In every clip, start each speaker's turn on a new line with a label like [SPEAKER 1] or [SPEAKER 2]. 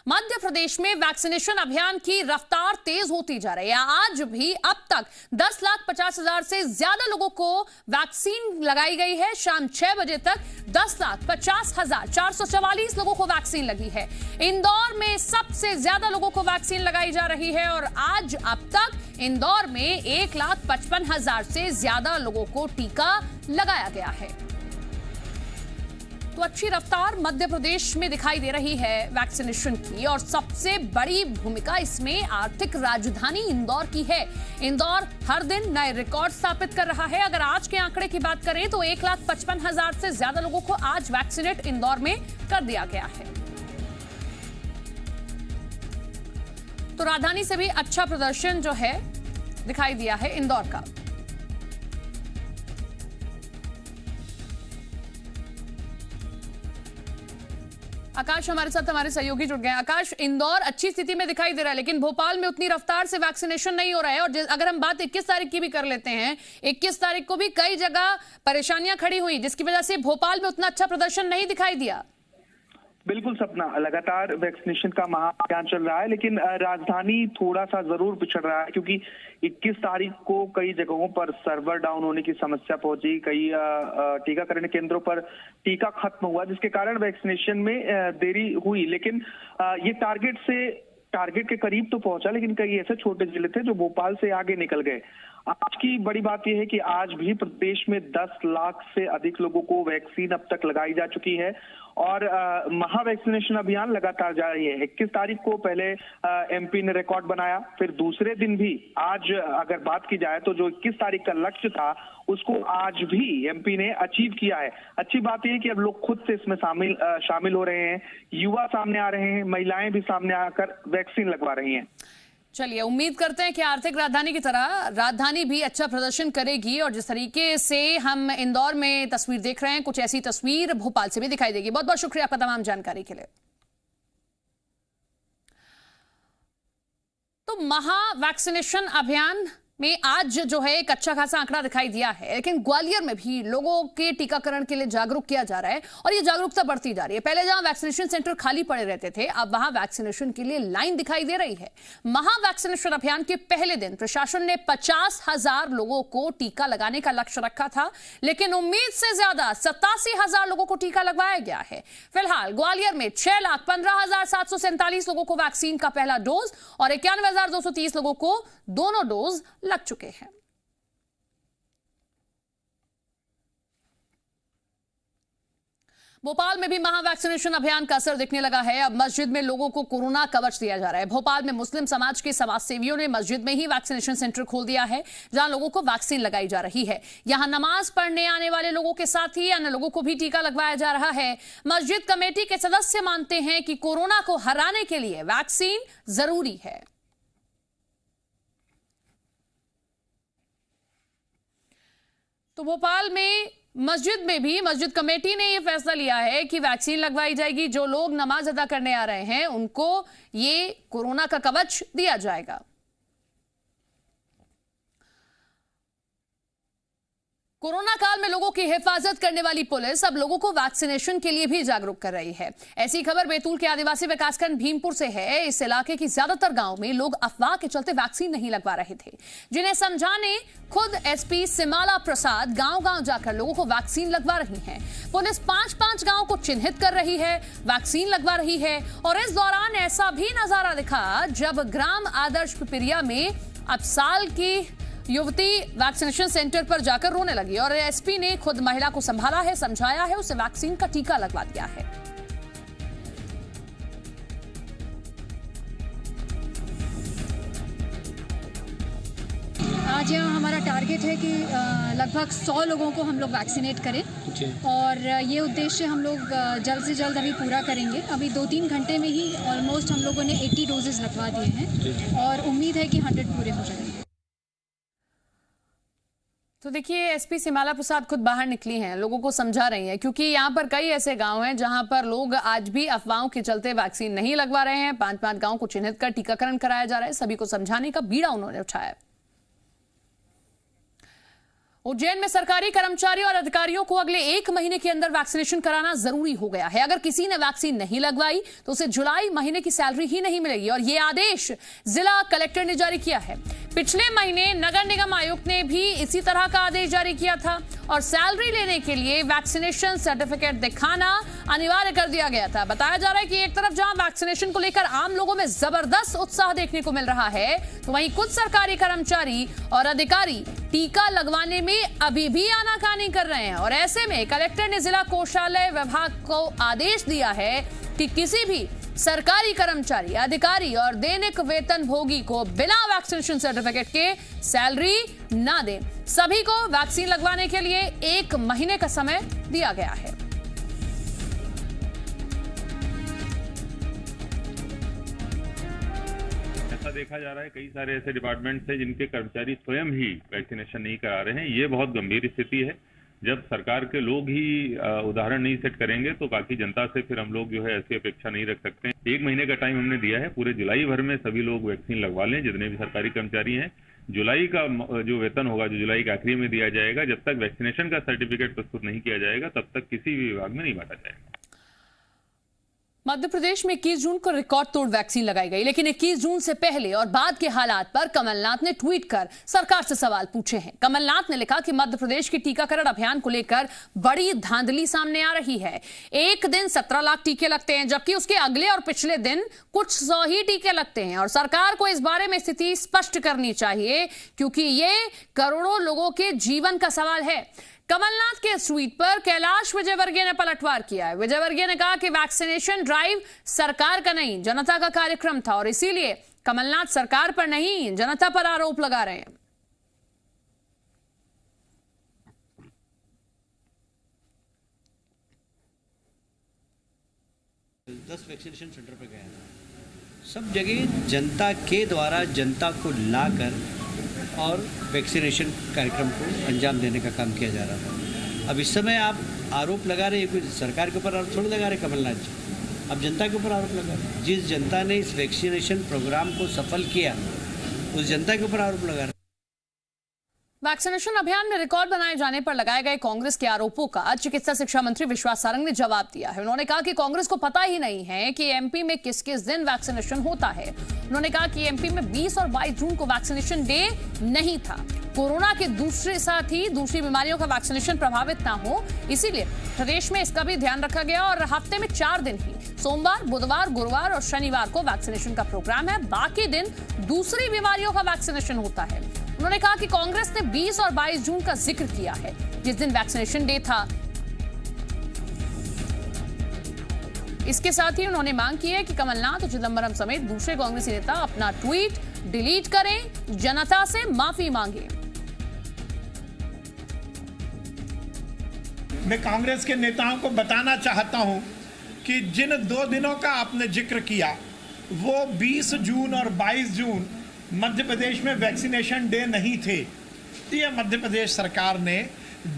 [SPEAKER 1] मध्य प्रदेश में वैक्सीनेशन अभियान की रफ्तार तेज होती जा रही है। आज भी अब तक 10,50,000 से ज्यादा लोगों को वैक्सीन लगाई गई है। शाम 6 बजे तक 10,50,444 लोगों को वैक्सीन लगी है। इंदौर में सबसे ज्यादा लोगों को वैक्सीन लगाई जा रही है और आज अब तक इंदौर में 1,55,000 से ज्यादा लोगों को टीका लगाया गया है। तो अच्छी रफ्तार मध्य प्रदेश में दिखाई दे रही है वैक्सीनेशन की, और सबसे बड़ी भूमिका इसमें आर्थिक राजधानी इंदौर की है। इंदौर हर दिन नए रिकॉर्ड स्थापित कर रहा है। अगर आज के आंकड़े की बात करें तो 1,55,000 से ज्यादा लोगों को आज वैक्सीनेट इंदौर में कर दिया गया है। तो राजधानी से भी अच्छा प्रदर्शन जो है दिखाई दिया है इंदौर का। आकाश हमारे साथ, हमारे सहयोगी जुड़ गए हैं। आकाश, इंदौर अच्छी स्थिति में दिखाई दे रहा है, लेकिन भोपाल में उतनी रफ्तार से वैक्सीनेशन नहीं हो रहा है। और अगर हम बात 21 तारीख की भी कर लेते हैं, 21 तारीख को भी कई जगह परेशानियां खड़ी हुई, जिसकी वजह से भोपाल में उतना अच्छा प्रदर्शन नहीं दिखाई दिया।
[SPEAKER 2] बिल्कुल सपना, लगातार वैक्सीनेशन का महाअभियान चल रहा है, लेकिन राजधानी थोड़ा सा जरूर पिछड़ रहा है, क्योंकि 21 तारीख को कई जगहों पर सर्वर डाउन होने की समस्या पहुंची। कई टीकाकरण केंद्रों पर टीका खत्म हुआ, जिसके कारण वैक्सीनेशन में देरी हुई। लेकिन ये टारगेट के करीब तो पहुंचा, लेकिन कई ऐसे छोटे जिले थे जो भोपाल से आगे निकल गए। आज की बड़ी बात यह है कि आज भी प्रदेश में 10 लाख से अधिक लोगों को वैक्सीन अब तक लगाई जा चुकी है और महा वैक्सीनेशन अभियान लगातार जारी है। 21 तारीख को पहले एमपी ने रिकॉर्ड बनाया, फिर दूसरे दिन भी आज अगर बात की जाए तो जो 21 तारीख का लक्ष्य था उसको आज भी एमपी ने अचीव किया है। अच्छी बात यह है कि अब लोग खुद से इसमें शामिल हो रहे हैं, युवा सामने आ रहे हैं, महिलाएं भी सामने आकर वैक्सीन लगवा रही हैं।
[SPEAKER 1] चलिए, उम्मीद करते हैं कि आर्थिक राजधानी की तरह राजधानी भी अच्छा प्रदर्शन करेगी, और जिस तरीके से हम इंदौर में तस्वीर देख रहे हैं, कुछ ऐसी तस्वीर भोपाल से भी दिखाई देगी। बहुत बहुत शुक्रिया आपका तमाम जानकारी के लिए। तो महा वैक्सीनेशन अभियान में आज जो है एक अच्छा खासा आंकड़ा दिखाई दिया है, लेकिन ग्वालियर में भी लोगों के टीकाकरण के लिए जागरूक किया जा रहा है और ये जागरूकता बढ़ती जा रही है। पहले जहां वैक्सीनेशन सेंटर खाली पड़े रहते थे, अब वहां वैक्सीनेशन के लिए लाइन दिखाई दे रही है। महा वैक्सीनेशन अभियान के पहले दिन प्रशासन ने 50,000 लोगों को टीका लगाने का लक्ष्य रखा था, लेकिन उम्मीद से ज्यादा 87,000 लोगों को टीका लगवाया गया है। फिलहाल ग्वालियर में 6,15,747 लोगों को वैक्सीन का पहला डोज और 91,230 लोगों को दोनों डोज लग चुके हैं। भोपाल में भी महा वैक्सीनेशन अभियान का असर दिखने लगा है। अब मस्जिद में लोगों को कोरोना कवच दिया जा रहा है। भोपाल में मुस्लिम समाज के समाज सेवियों ने मस्जिद में ही वैक्सीनेशन सेंटर खोल दिया है, जहां लोगों को वैक्सीन लगाई जा रही है। यहां नमाज पढ़ने आने वाले लोगों के साथ ही अन्य लोगों को भी टीका लगवाया जा रहा है। मस्जिद कमेटी के सदस्य मानते हैं कि कोरोना को हराने के लिए वैक्सीन जरूरी है। तो भोपाल में मस्जिद में भी मस्जिद कमेटी ने यह फैसला लिया है कि वैक्सीन लगवाई जाएगी। जो लोग नमाज अदा करने आ रहे हैं उनको ये कोरोना का कवच दिया जाएगा। कोरोना काल में लोगों की हिफाजत करने वाली पुलिस अब लोगों को वैक्सीनेशन के लिए भी जागरूक कर रही है। ऐसी खबर बैतूल के आदिवासी विकासखंड भीमपुर से है। इस इलाके की ज्यादातर गांव में लोग अफवाह के चलते वैक्सीन नहीं लगवा रहे थे, जिन्हें समझाने खुद एसपी सिमाला प्रसाद गांव-गांव जाकर लोगों को वैक्सीन लगवा रही हैं। पुलिस 5-5 गांव को चिन्हित कर रही है, वैक्सीन लगवा रही है। और इस दौरान ऐसा भी नजारा दिखा जब ग्राम आदर्श पिपरिया में अब साल की युवती वैक्सीनेशन सेंटर पर जाकर रोने लगी और एसपी ने खुद महिला को संभाला है, समझाया है, उसे वैक्सीन का टीका लगवा दिया है।
[SPEAKER 3] आज यहाँ हमारा टारगेट है कि लगभग 100 लोगों को हम लोग वैक्सीनेट करें और ये उद्देश्य हम लोग जल्द से जल्द अभी पूरा करेंगे। अभी 2-3 घंटे में ही ऑलमोस्ट हम लोगों ने 80 डोजेस लगवा दिए हैं और उम्मीद है कि 100 पूरे हो जाएंगे।
[SPEAKER 1] तो देखिए, एसपी सिमाला प्रसाद खुद बाहर निकली हैं, लोगों को समझा रही हैं, क्योंकि यहाँ पर कई ऐसे गांव हैं जहां पर लोग आज भी अफवाहों के चलते वैक्सीन नहीं लगवा रहे हैं। 5-5 गांव को चिन्हित कर टीकाकरण कराया जा रहा है। सभी को समझाने का बीड़ा उन्होंने उठाया। उज्जैन में सरकारी कर्मचारियों और अधिकारियों को अगले 1 महीने के अंदर वैक्सीनेशन कराना जरूरी हो गया है। अगर किसी ने वैक्सीन नहीं लगवाई तो उसे जुलाई महीने की सैलरी ही नहीं मिलेगी और यह आदेश जिला कलेक्टर ने जारी किया है। पिछले महीने नगर निगम आयुक्त ने भी इसी तरह का आदेश जारी किया था और सैलरी लेने के लिए वैक्सीनेशन सर्टिफिकेट दिखाना अनिवार्य कर दिया गया था। बताया जा रहा है कि एक तरफ जहां वैक्सीनेशन को लेकर आम लोगों में जबरदस्त उत्साह देखने को मिल रहा है, तो वहीं कुछ सरकारी कर्मचारी और अधिकारी टीका लगवाने में अभी भी आनाकानी कर रहे हैं और ऐसे में कलेक्टर ने जिला कोषालय विभाग को आदेश दिया है कि किसी भी सरकारी कर्मचारी, अधिकारी और दैनिक वेतन भोगी को बिना वैक्सीनेशन सर्टिफिकेट के सैलरी ना दें। सभी को वैक्सीन लगवाने के लिए 1 महीने का समय दिया गया है।
[SPEAKER 4] ऐसा देखा जा रहा है कई सारे ऐसे डिपार्टमेंट्स हैं जिनके कर्मचारी स्वयं ही वैक्सीनेशन नहीं करा रहे हैं। ये बहुत गंभीर स्थिति है। जब सरकार के लोग ही उदाहरण नहीं सेट करेंगे तो बाकी जनता से फिर हम लोग जो है ऐसी अपेक्षा नहीं रख सकते हैं। 1 महीने का टाइम हमने दिया है, पूरे जुलाई भर में सभी लोग वैक्सीन लगवा लें जितने भी सरकारी कर्मचारी हैं। जुलाई का जो वेतन होगा जो जुलाई के आखिरी में दिया जाएगा, जब तक वैक्सीनेशन का सर्टिफिकेट प्रस्तुत नहीं किया जाएगा तब तक किसी भी विभाग में नहीं बांटा जाएगा।
[SPEAKER 1] मध्य प्रदेश में 21 जून को रिकॉर्ड तोड़ वैक्सीन लगाई गई, लेकिन 21 जून से पहले और बाद के हालात पर कमलनाथ ने ट्वीट कर सरकार से सवाल पूछे हैं। कमलनाथ ने लिखा कि मध्य प्रदेश के टीकाकरण अभियान को लेकर बड़ी धांधली सामने आ रही है। एक दिन 17 लाख टीके लगते हैं, जबकि उसके अगले और पिछले दिन कुछ 100 ही टीके लगते हैं और सरकार को इस बारे में स्थिति स्पष्ट करनी चाहिए क्योंकि ये करोड़ों लोगों के जीवन का सवाल है। कमलनाथ के ट्वीट पर कैलाश विजयवर्गीय ने पलटवार किया है। विजयवर्गीय ने कहा कि वैक्सीनेशन ड्राइव सरकार का नहीं जनता का कार्यक्रम था और इसीलिए कमलनाथ सरकार पर नहीं जनता पर आरोप लगा रहे हैं।
[SPEAKER 5] 10 वैक्सीनेशन सेंटर पर गया था। सब जगह जनता के द्वारा जनता को लाकर और वैक्सीनेशन कार्यक्रम को अंजाम देने का काम किया जा रहा था। अब इस समय आप आरोप लगा रहे हैं, कोई सरकार के ऊपर आरोप थोड़ी लगा रहे कमलनाथ जी, अब जनता के ऊपर आरोप लगा रहे। जिस जनता ने इस वैक्सीनेशन प्रोग्राम को सफल किया उस जनता के ऊपर आरोप लगा रहे।
[SPEAKER 1] वैक्सीनेशन अभियान में रिकॉर्ड बनाए जाने पर लगाए गए कांग्रेस के आरोपों का चिकित्सा शिक्षा मंत्री विश्वास सारंग ने जवाब दिया है। उन्होंने कहा कि कांग्रेस को पता ही नहीं है कि एमपी में किस किस दिन वैक्सीनेशन होता है। उन्होंने कहा कि एमपी में 20 और 22 जून को वैक्सीनेशन डे नहीं था। कोरोना के साथ ही दूसरी बीमारियों का वैक्सीनेशन प्रभावित ना हो, इसीलिए प्रदेश में इसका भी ध्यान रखा गया और हफ्ते में 4 दिन ही सोमवार, बुधवार, गुरुवार और शनिवार को वैक्सीनेशन का प्रोग्राम है। बाकी दिन दूसरी बीमारियों का वैक्सीनेशन होता है। उन्होंने कहा कि कांग्रेस ने 20 और 22 जून का जिक्र किया है जिस दिन वैक्सीनेशन डे था। इसके साथ ही उन्होंने मांग की है कि कमलनाथ और चिदंबरम समेत दूसरे कांग्रेसी नेता अपना ट्वीट डिलीट करें, जनता से माफी मांगे।
[SPEAKER 6] मैं कांग्रेस के नेताओं को बताना चाहता हूं कि जिन 2 दिनों का आपने जिक्र किया वो 20 जून और 22 जून मध्य प्रदेश में वैक्सीनेशन डे नहीं थे। ये मध्य प्रदेश सरकार ने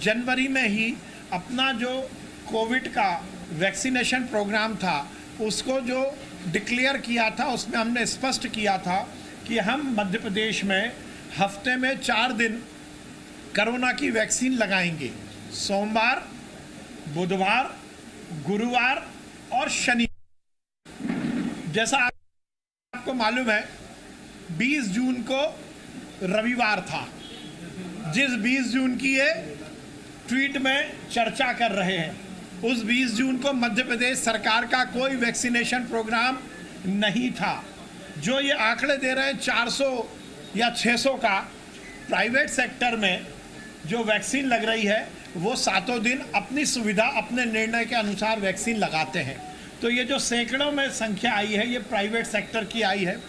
[SPEAKER 6] जनवरी में ही अपना जो कोविड का वैक्सीनेशन प्रोग्राम था उसको जो डिक्लेयर किया था उसमें हमने स्पष्ट किया था कि हम मध्य प्रदेश में हफ्ते में 4 दिन कोरोना की वैक्सीन लगाएंगे, सोमवार, बुधवार, गुरुवार और शनिवार। जैसा आपको मालूम है 20 जून को रविवार था, जिस 20 जून की ये ट्वीट में चर्चा कर रहे हैं उस 20 जून को मध्य प्रदेश सरकार का कोई वैक्सीनेशन प्रोग्राम नहीं था। जो ये आंकड़े दे रहे हैं 400 या 600 का, प्राइवेट सेक्टर में जो वैक्सीन लग रही है वो 7 दिन अपनी सुविधा अपने निर्णय के अनुसार वैक्सीन लगाते हैं। तो ये जो सैकड़ों में संख्या आई है ये प्राइवेट सेक्टर की आई है।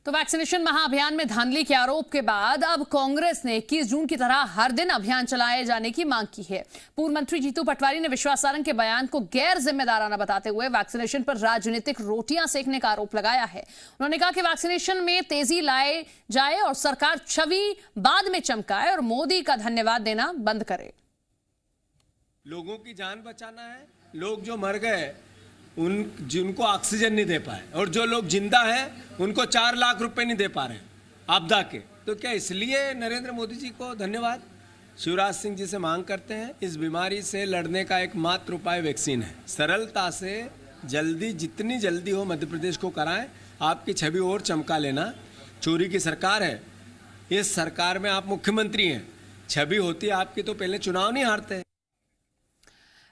[SPEAKER 1] तो वैक्सीनेशन महाअभियान में धांधली के आरोप के बाद अब कांग्रेस ने 21 जून की तरह हर दिन अभियान चलाए जाने की मांग की है। पूर्व मंत्री जीतू पटवारी ने विश्वास सारंग के बयान को गैर जिम्मेदाराना बताते हुए वैक्सीनेशन पर राजनीतिक रोटियां सेकने का आरोप लगाया है। उन्होंने कहा कि वैक्सीनेशन में तेजी लाए जाए और सरकार छवि बाद में चमकाए और मोदी का धन्यवाद देना बंद करे।
[SPEAKER 7] लोगों की जान बचाना है। लोग जो मर गए जिनको ऑक्सीजन नहीं दे पाए और जो लोग जिंदा हैं उनको 4 लाख रुपए नहीं दे पा रहे आपदा के। तो क्या इसलिए नरेंद्र मोदी जी को धन्यवाद? शिवराज सिंह जी से मांग करते हैं, इस बीमारी से लड़ने का एकमात्र उपाय वैक्सीन है। सरलता से जल्दी, जितनी जल्दी हो मध्य प्रदेश को कराएं। आपकी छवि और चमका लेना। चोरी की सरकार है, इस सरकार में आप मुख्यमंत्री हैं, छवि होती है आपकी तो पहले चुनाव नहीं हारते।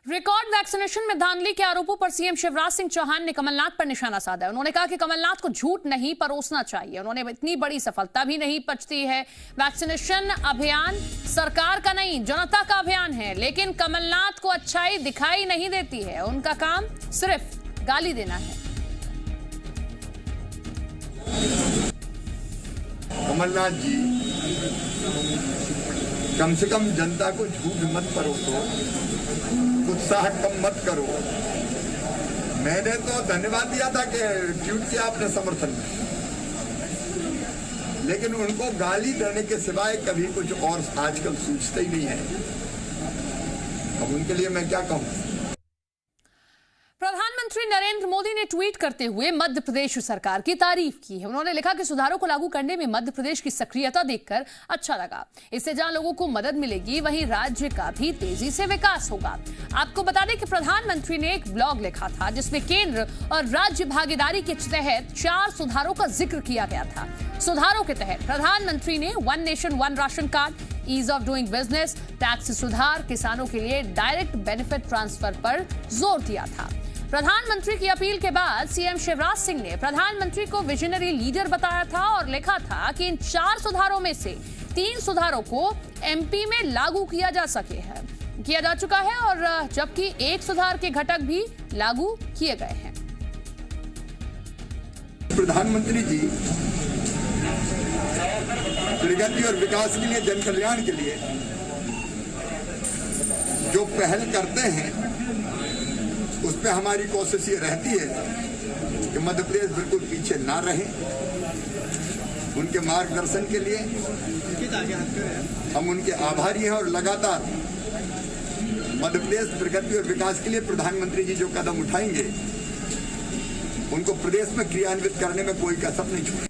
[SPEAKER 1] रिकॉर्ड वैक्सीनेशन में धांधली के आरोपों पर सीएम शिवराज सिंह चौहान ने कमलनाथ पर निशाना साधा। उन्होंने कहा कि कमलनाथ को झूठ नहीं परोसना चाहिए। उन्होंने इतनी बड़ी सफलता भी नहीं पचती है। वैक्सीनेशन अभियान सरकार का नहीं, जनता का अभियान है, लेकिन कमलनाथ को अच्छाई दिखाई नहीं देती है। उनका काम सिर्फ गाली देना है।
[SPEAKER 8] कमलनाथ जी, कम से कम जनता को झूठ मत परोसो, उत्साह कम मत करो। मैंने तो धन्यवाद दिया था कि ट्वीट किया आपने समर्थन में, लेकिन उनको गाली देने के सिवाय कभी कुछ और आजकल सूझता ही नहीं है। अब उनके लिए मैं क्या कहूं।
[SPEAKER 1] प्रधानमंत्री नरेंद्र मोदी ने ट्वीट करते हुए मध्य प्रदेश सरकार की तारीफ की है। उन्होंने लिखा कि सुधारों को लागू करने में मध्य प्रदेश की सक्रियता देखकर अच्छा लगा। इससे जहां लोगों को मदद मिलेगी, वहीं राज्य का भी तेजी से विकास होगा। आपको बता दें कि प्रधानमंत्री ने एक ब्लॉग लिखा था जिसमें केंद्र और राज्य भागीदारी के तहत 4 सुधारों का जिक्र किया गया था। सुधारों के तहत प्रधानमंत्री ने 1 nation 1 ration card, ease of doing business, tax सुधार, किसानों के लिए डायरेक्ट बेनिफिट ट्रांसफर पर जोर दिया था। प्रधानमंत्री की अपील के बाद सीएम शिवराज सिंह ने प्रधानमंत्री को विजनरी लीडर बताया था और लिखा था कि इन 4 सुधारों में से 3 सुधारों को एमपी में लागू किया जा चुका है और जबकि 1 सुधार के घटक भी लागू किए गए हैं।
[SPEAKER 8] प्रधानमंत्री जी प्रगति और विकास के लिए, जन कल्याण के लिए जो पहल करते हैं, उस पर हमारी कोशिश ये रहती है कि मध्य प्रदेश बिल्कुल पीछे ना रहे। उनके मार्गदर्शन के लिए हम उनके आभारी हैं और लगातार मध्य प्रदेश प्रगति और विकास के लिए प्रधानमंत्री जी जो कदम उठाएंगे, उनको प्रदेश में क्रियान्वित करने में कोई कसर नहीं छोड़ेगी।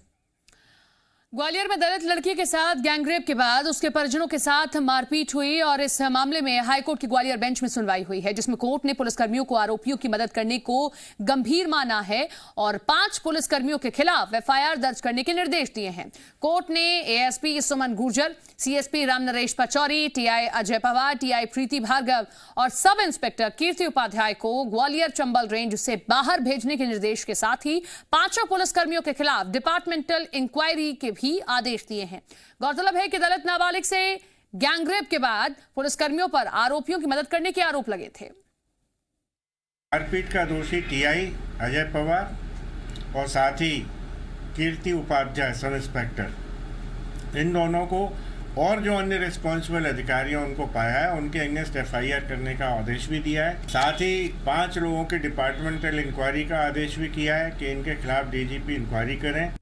[SPEAKER 1] ग्वालियर में दलित लड़की के साथ गैंगरेप के बाद उसके परिजनों के साथ मारपीट हुई और इस मामले में हाईकोर्ट की ग्वालियर बेंच में सुनवाई हुई है, जिसमें कोर्ट ने पुलिसकर्मियों को आरोपियों की मदद करने को गंभीर माना है और 5 पुलिसकर्मियों के खिलाफ एफआईआर दर्ज करने के निर्देश दिए हैं। कोर्ट ने ASP Suman Gurjar, CSP Ramnaresh Pachauri, TI Ajay Pawar, TI Preeti Bhargava और सब इंस्पेक्टर कीर्ति उपाध्याय को ग्वालियर चंबल रेंज से बाहर भेजने के निर्देश के साथ ही 5 पुलिसकर्मियों के खिलाफ डिपार्टमेंटल इंक्वायरी के भी आदेश दिए हैं। गौरतलब है कि दलित नाबालिग से गैंगरेप के बाद पुलिसकर्मियों पर आरोपियों की मदद करने के आरोप लगे थे।
[SPEAKER 6] मारपीट का दोषी टीआई अजय पवार और साथ ही कीर्ति उपाध्याय सब इंस्पेक्टर, इन दोनों को और जो अन्य रिस्पॉन्सिबल अधिकारी हैं उनको पाया है, उनके अगेंस्ट एफआईआर करने का आदेश भी दिया है। साथ ही 5 लोगों के डिपार्टमेंटल इंक्वायरी का आदेश भी किया है कि इनके खिलाफ डीजीपी इंक्वायरी करें।